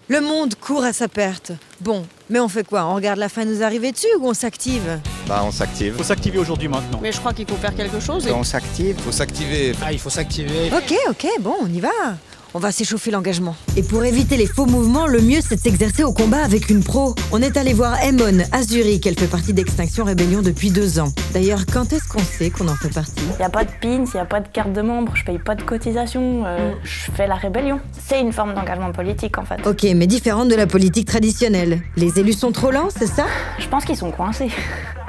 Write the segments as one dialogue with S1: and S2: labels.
S1: Le monde court à sa perte. Bon, mais on fait quoi? On regarde la fin nous arriver dessus ou on s'active?
S2: Bah on s'active.
S3: Faut s'activer aujourd'hui maintenant.
S4: Mais je crois qu'il faut faire quelque chose.
S2: On s'active.
S5: Faut s'activer.
S6: Ah, il faut s'activer.
S1: Ok, bon, on y va. On va s'échauffer l'engagement. Et pour éviter les faux mouvements, le mieux c'est de s'exercer au combat avec une pro. On est allé voir Emone à Zurich, elle fait partie d'Extinction Rebellion depuis 2 ans. D'ailleurs, quand est-ce qu'on sait qu'on en fait partie?
S7: Il n'y a pas de pins, il n'y a pas de carte de membre, je paye pas de cotisation, je fais la rébellion. C'est une forme d'engagement politique en fait.
S1: Ok, mais différente de la politique traditionnelle. Les élus sont trop lents, c'est ça?
S7: Je pense qu'ils sont coincés.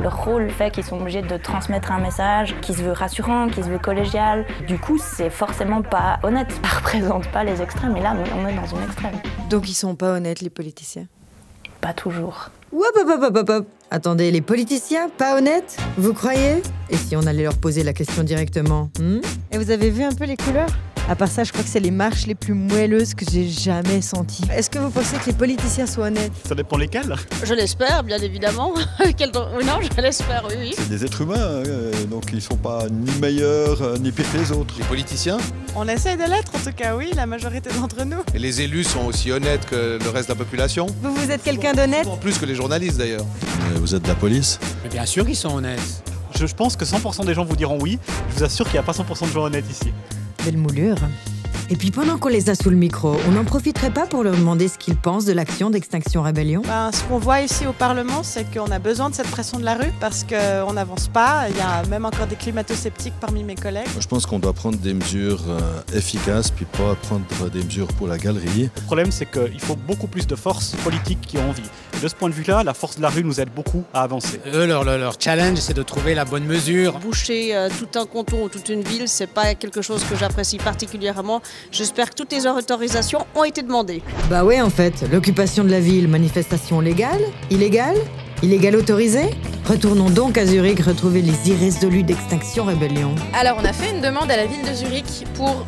S7: Leur rôle fait qu'ils sont obligés de transmettre un message qui se veut rassurant, qui se veut collégial. Du coup, c'est forcément pas honnête. Ça représente pas les extrêmes, et là, on est dans une extrême.
S1: Donc ils sont pas honnêtes, les politiciens?
S7: Pas toujours.
S1: Hop. Attendez, les politiciens, pas honnêtes? Vous croyez? Et si on allait leur poser la question directement? Et vous avez vu un peu les couleurs? À part ça, je crois que c'est les marches les plus moelleuses que j'ai jamais senties. Est-ce que vous pensez que les politiciens sont honnêtes?
S3: Ça dépend lesquels.
S4: Je l'espère, bien évidemment. Non, je l'espère, oui.
S8: C'est des êtres humains, donc ils sont pas ni meilleurs ni pires que les autres.
S5: Les politiciens?
S9: On essaie de l'être, en tout cas, oui, la majorité d'entre nous.
S5: Et les élus sont aussi honnêtes que le reste de la population?
S1: Vous êtes quelqu'un d'honnête?
S5: Plus que les journalistes d'ailleurs.
S8: Vous êtes de la police?
S6: Mais bien sûr qu'ils sont honnêtes.
S3: Je pense que 100% des gens vous diront oui. Je vous assure qu'il n'y a pas 100% de gens honnêtes ici.
S1: Belle moulure. Et puis pendant qu'on les a sous le micro, on n'en profiterait pas pour leur demander ce qu'ils pensent de l'action d'Extinction Rebellion?
S9: Ce qu'on voit ici au Parlement, c'est qu'on a besoin de cette pression de la rue parce qu'on n'avance pas. Il y a même encore des climato-sceptiques parmi mes collègues.
S8: Je pense qu'on doit prendre des mesures efficaces, puis pas prendre des mesures pour la galerie.
S3: Le problème, c'est qu'il faut beaucoup plus de forces politiques qui ont envie. Et de ce point de vue-là, la force de la rue nous aide beaucoup à avancer.
S6: Eux, leur challenge, c'est de trouver la bonne mesure.
S4: Boucher tout un canton ou toute une ville, c'est pas quelque chose que j'apprécie particulièrement. J'espère que toutes les autorisations ont été demandées.
S1: Bah ouais, en fait, l'occupation de la ville, manifestation légale? Illégale? Illégal autorisé? Retournons donc à Zurich retrouver les irrésolus d'Extinction Rebellion.
S10: Alors, on a fait une demande à la ville de Zurich pour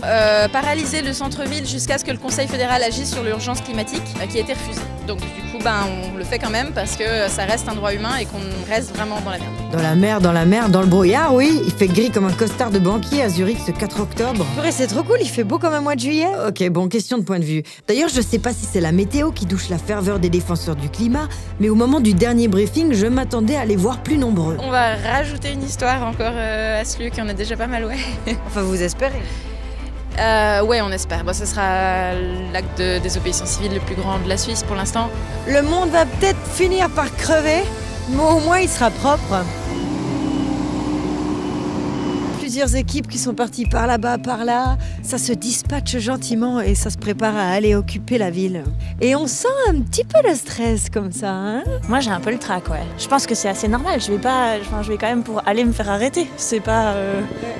S10: paralyser le centre-ville jusqu'à ce que le Conseil fédéral agisse sur l'urgence climatique, qui a été refusée. Donc du coup, on le fait quand même parce que ça reste un droit humain et qu'on reste vraiment dans la merde.
S1: Dans la merde, dans le brouillard, oui. Il fait gris comme un costard de banquier à Zurich ce 4 octobre. Purée, c'est trop cool, il fait beau comme un mois de juillet. Ok, bon, question de point de vue. D'ailleurs, je sais pas si c'est la météo qui douche la ferveur des défenseurs du climat, mais au moment du dernier briefing, je m'attendais à les voir plus nombreux.
S10: On va rajouter une histoire encore à ce lieu qui en a déjà pas mal, ouais.
S1: Enfin, vous espérez?
S10: Ouais, on espère. Bon, ce sera l'acte de désobéissance civile le plus grand de la Suisse pour l'instant.
S1: Le monde va peut-être finir par crever, mais au moins il sera propre. Plusieurs équipes qui sont parties par là-bas, par là. Ça se dispatche gentiment et ça se prépare à aller occuper la ville. Et on sent un petit peu le stress comme ça, hein?
S7: Moi j'ai un peu le trac, ouais. Je pense que c'est assez normal, je vais quand même pour aller me faire arrêter. C'est pas...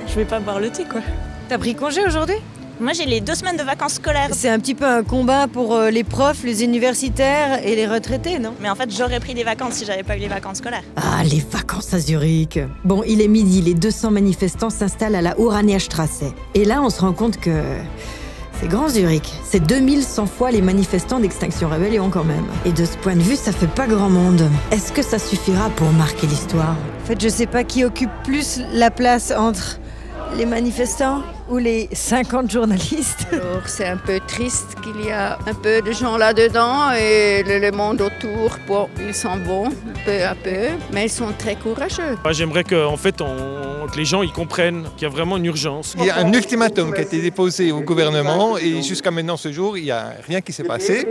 S7: je vais pas boire le thé, quoi.
S1: T'as pris congé aujourd'hui?
S7: Moi j'ai les 2 semaines de vacances scolaires.
S1: C'est un petit peu un combat pour les profs, les universitaires et les retraités, non?
S7: Mais en fait j'aurais pris des vacances si j'avais pas eu les vacances scolaires.
S1: Ah, les vacances à Zurich. Bon, il est midi, les 200 manifestants s'installent à la Uraniastrasse. Et là on se rend compte que... c'est grand Zurich. C'est 2100 fois les manifestants d'Extinction Rebellion quand même. Et de ce point de vue, ça fait pas grand monde. Est-ce que ça suffira pour marquer l'histoire? En fait, je sais pas qui occupe plus la place entre les manifestants ou les 50 journalistes.
S11: Alors c'est un peu triste qu'il y a un peu de gens là-dedans et le monde autour, bon, ils s'en vont peu à peu, mais ils sont très courageux.
S12: J'aimerais que les gens ils comprennent qu'il y a vraiment une urgence.
S2: Il y a un ultimatum qui a été déposé au gouvernement et jusqu'à maintenant ce jour, il n'y a rien qui s'est passé.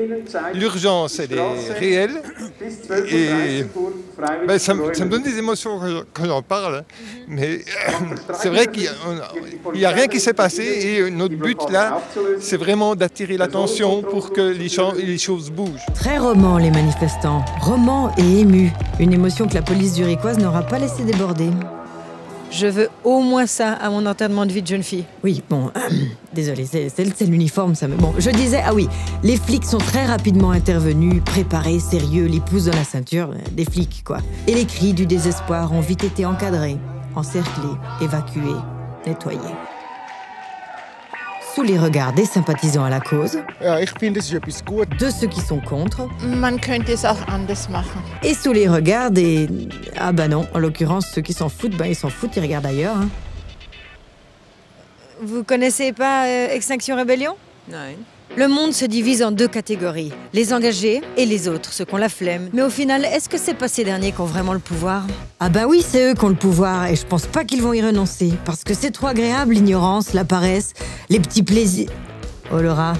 S2: L'urgence, elle est réelle et ça me donne des émotions quand j'en parle, mais c'est vrai qu'il n'y a rien qui s'est passé et notre but là, c'est vraiment d'attirer l'attention pour que les choses bougent.
S1: Très roman les manifestants, roman et ému. Une émotion que la police zurichoise n'aura pas laissé déborder. Je veux au moins ça à mon enterrement de vie de jeune fille. Oui, bon, désolé, c'est l'uniforme ça. Mais bon, je disais, ah oui, les flics sont très rapidement intervenus, préparés, sérieux, les pouces dans la ceinture, des flics quoi. Et les cris du désespoir ont vite été encadrés, encerclés, évacués, nettoyés. Sous les regards des sympathisants à la cause, de ceux qui sont contre,
S11: Man könnte es auch anders machen.
S1: et sous les regards des... ah bah non, en l'occurrence, ceux qui s'en foutent, ils s'en foutent, ils regardent ailleurs. Hein. Vous connaissez pas Extinction Rebellion?
S9: Non.
S1: Le monde se divise en deux catégories, les engagés et les autres, ceux qui ont la flemme. Mais au final, est-ce que c'est pas ces derniers qui ont vraiment le pouvoir? Ah bah oui, c'est eux qui ont le pouvoir, et je pense pas qu'ils vont y renoncer. Parce que c'est trop agréable, l'ignorance, la paresse, les petits plaisirs... Oh Laura,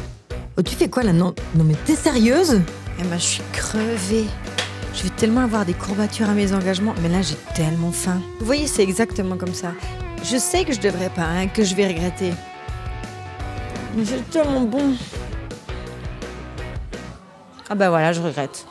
S1: oh tu fais quoi là? Non mais t'es sérieuse? Eh ben je suis crevée. Je vais tellement avoir des courbatures à mes engagements, mais là j'ai tellement faim. Vous voyez, c'est exactement comme ça. Je sais que je devrais pas, hein, que je vais regretter. Mais c'est tellement bon. Ah bah voilà, je regrette.